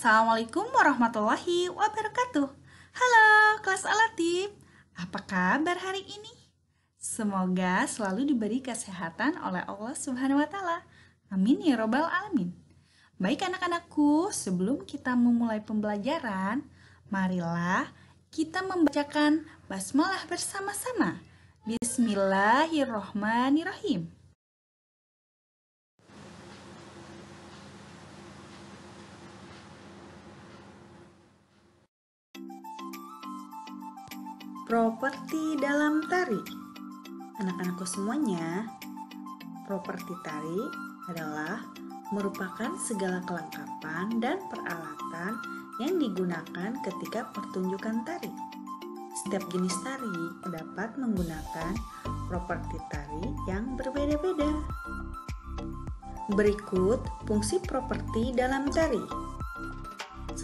Assalamualaikum warahmatullahi wabarakatuh. Halo, kelas Alatif. Apa kabar hari ini? Semoga selalu diberi kesehatan oleh Allah Subhanahu wa taala. Amin ya robbal alamin. Baik anak-anakku, sebelum kita memulai pembelajaran, marilah kita membacakan basmalah bersama-sama. Bismillahirrohmanirrohim. Properti dalam tari. Anak-anakku semuanya, properti tari adalah merupakan segala kelengkapan dan peralatan yang digunakan ketika pertunjukan tari. Setiap jenis tari dapat menggunakan properti tari yang berbeda-beda. Berikut fungsi properti dalam tari. 1.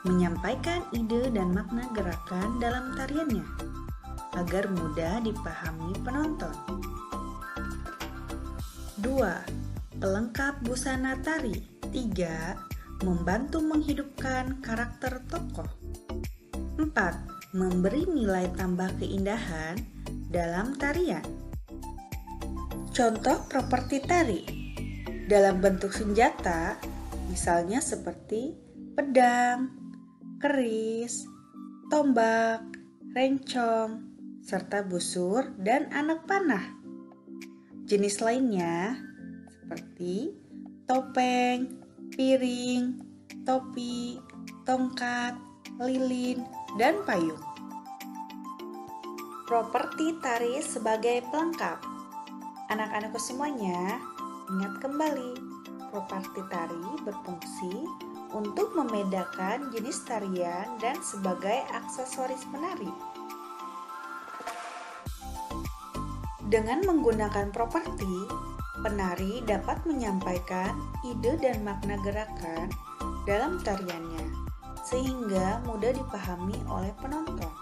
Menyampaikan ide dan makna gerakan dalam tariannya agar mudah dipahami penonton. 2. Pelengkap busana tari. 3. Membantu menghidupkan karakter tokoh. 4. Memberi nilai tambah keindahan dalam tarian. Contoh properti tari dalam bentuk senjata, misalnya seperti pedang, keris, tombak, rencong, serta busur dan anak panah. Jenis lainnya seperti topeng, piring, topi, tongkat, lilin, dan payung. Properti tari sebagai pelengkap. Anak-anakku semuanya, ingat kembali, properti tari berfungsi untuk membedakan jenis tarian dan sebagai aksesoris penari. Dengan menggunakan properti, penari dapat menyampaikan ide dan makna gerakan dalam tariannya, sehingga mudah dipahami oleh penonton.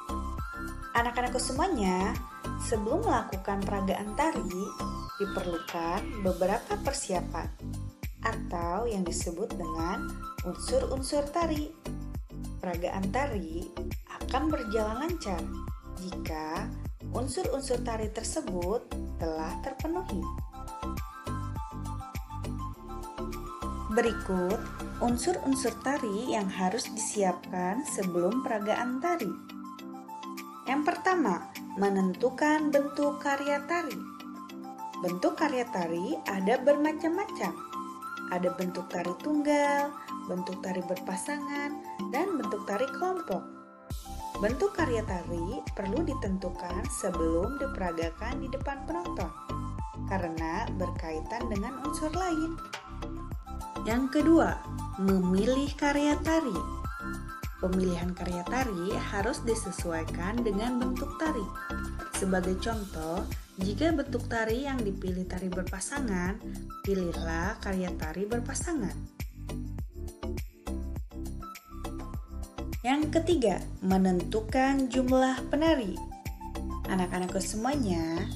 Anak-anakku semuanya, sebelum melakukan peragaan tari, diperlukan beberapa persiapan atau yang disebut dengan unsur-unsur tari. Peragaan tari akan berjalan lancar jika unsur-unsur tari tersebut telah terpenuhi. Berikut unsur-unsur tari yang harus disiapkan sebelum peragaan tari. Yang pertama, menentukan bentuk karya tari. Bentuk karya tari ada bermacam-macam. Ada bentuk tari tunggal, bentuk tari berpasangan, dan bentuk tari kelompok. Bentuk karya tari perlu ditentukan sebelum diperagakan di depan penonton, karena berkaitan dengan unsur lain. Yang kedua, memilih karya tari. Pemilihan karya tari harus disesuaikan dengan bentuk tari. Sebagai contoh, jika bentuk tari yang dipilih tari berpasangan, pilihlah karya tari berpasangan. Yang ketiga, menentukan jumlah penari. Anak-anakku semuanya,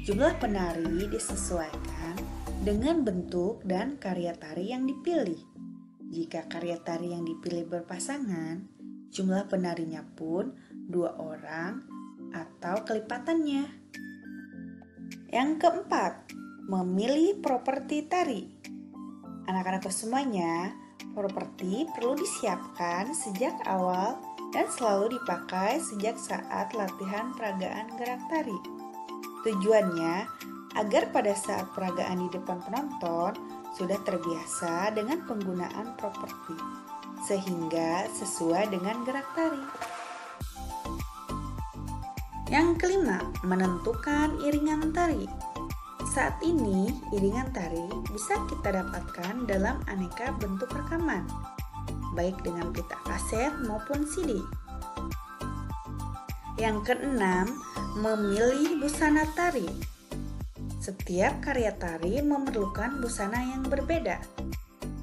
jumlah penari disesuaikan dengan bentuk dan karya tari yang dipilih. Jika karya tari yang dipilih berpasangan, jumlah penarinya pun 2 orang atau kelipatannya. Yang keempat, memilih properti tari. Anak-anakku semuanya, properti perlu disiapkan sejak awal dan selalu dipakai sejak saat latihan peragaan gerak tari. Tujuannya agar pada saat peragaan di depan penonton sudah terbiasa dengan penggunaan properti, sehingga sesuai dengan gerak tari. Yang kelima, menentukan iringan tari. Saat ini, iringan tari bisa kita dapatkan dalam aneka bentuk rekaman, baik dengan pita kaset maupun CD. Yang keenam, memilih busana tari. Setiap karya tari memerlukan busana yang berbeda.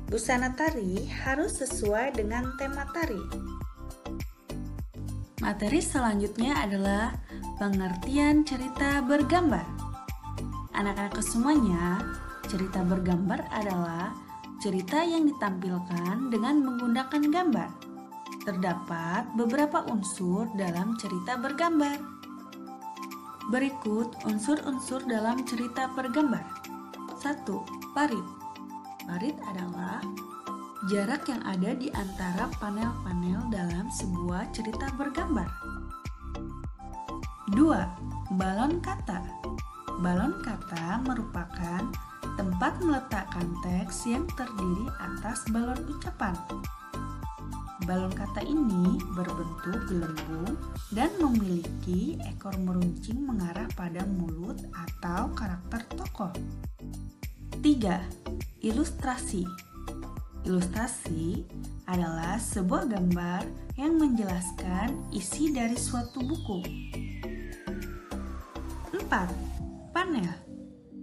Busana tari harus sesuai dengan tema tari. Materi selanjutnya adalah pengertian cerita bergambar. Anak-anak semuanya, cerita bergambar adalah cerita yang ditampilkan dengan menggunakan gambar. Terdapat beberapa unsur dalam cerita bergambar. Berikut unsur-unsur dalam cerita bergambar. 1. Parit. Parit adalah jarak yang ada di antara panel-panel dalam sebuah cerita bergambar. 2. Balon kata. Balon kata merupakan tempat meletakkan teks yang terdiri atas balon ucapan. Balon kata ini berbentuk gelembung dan memiliki ekor meruncing mengarah pada mulut atau karakter tokoh. 3. Ilustrasi. Ilustrasi adalah sebuah gambar yang menjelaskan isi dari suatu buku. 4. Panel.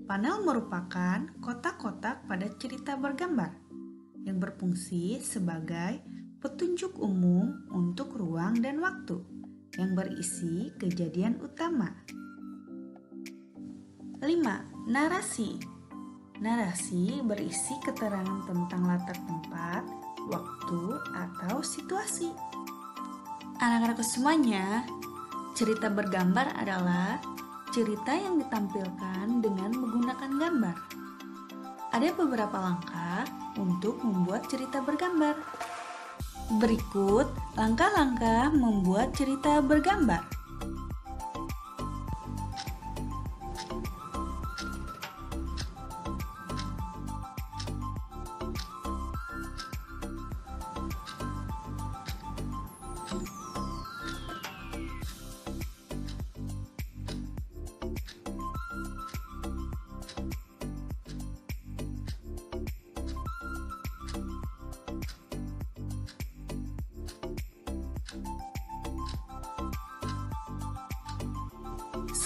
Panel merupakan kotak-kotak pada cerita bergambar yang berfungsi sebagai petunjuk umum untuk ruang dan waktu yang berisi kejadian utama. 5. Narasi. Narasi berisi keterangan tentang latar tempat, waktu, atau situasi. Anak-anak semuanya, cerita bergambar adalah cerita yang ditampilkan dengan menggunakan gambar. Ada beberapa langkah untuk membuat cerita bergambar. Berikut langkah-langkah membuat cerita bergambar.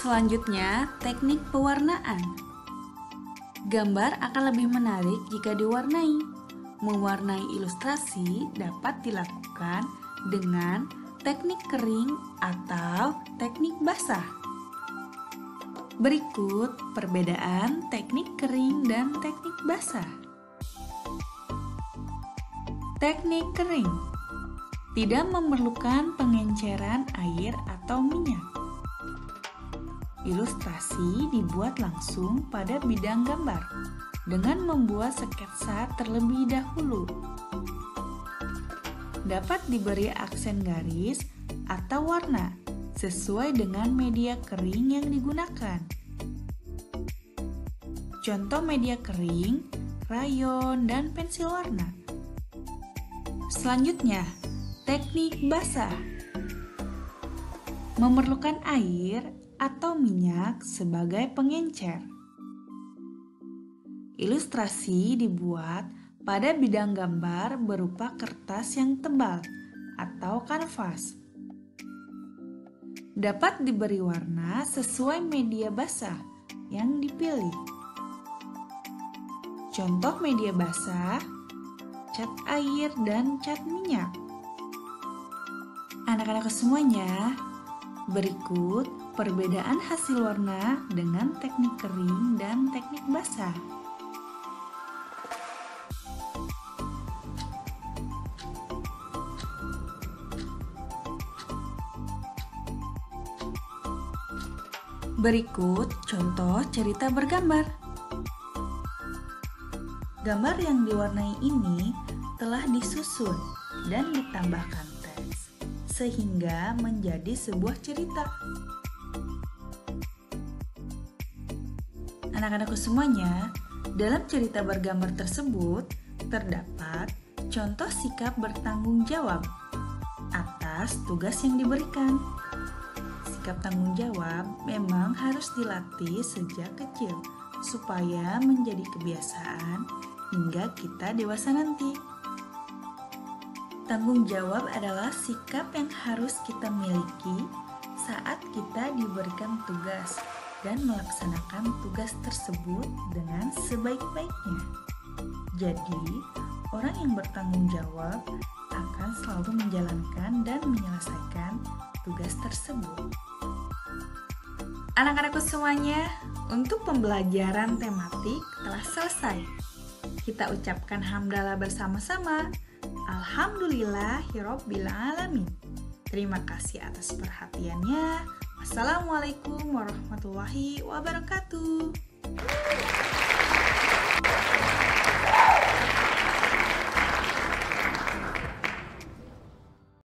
Selanjutnya, teknik pewarnaan. Gambar akan lebih menarik jika diwarnai. Mewarnai ilustrasi dapat dilakukan dengan teknik kering atau teknik basah. Berikut perbedaan teknik kering dan teknik basah. Teknik kering tidak memerlukan pengenceran air atau minyak. Ilustrasi dibuat langsung pada bidang gambar dengan membuat sketsa terlebih dahulu. Dapat diberi aksen garis atau warna sesuai dengan media kering yang digunakan. Contoh media kering, krayon, dan pensil warna. Selanjutnya, teknik basah. Memerlukan air atau minyak sebagai pengencer. Ilustrasi dibuat pada bidang gambar berupa kertas yang tebal atau kanvas. Dapat diberi warna sesuai media basah yang dipilih. Contoh media basah, cat air dan cat minyak. Anak-anak semuanya, berikut perbedaan hasil warna dengan teknik kering dan teknik basah. Berikut contoh cerita bergambar. Gambar yang diwarnai ini telah disusun dan ditambahkan teks sehingga menjadi sebuah cerita. Anak-anakku semuanya, dalam cerita bergambar tersebut terdapat contoh sikap bertanggung jawab atas tugas yang diberikan. Sikap tanggung jawab memang harus dilatih sejak kecil supaya menjadi kebiasaan hingga kita dewasa nanti. Tanggung jawab adalah sikap yang harus kita miliki saat kita diberikan tugas dan melaksanakan tugas tersebut dengan sebaik-baiknya. Jadi, orang yang bertanggung jawab akan selalu menjalankan dan menyelesaikan tugas tersebut. Anak-anakku semuanya, untuk pembelajaran tematik telah selesai. Kita ucapkan hamdalah bersama-sama. Alhamdulillahirabbil alamin. Terima kasih atas perhatiannya. Wassalamualaikum warahmatullahi wabarakatuh.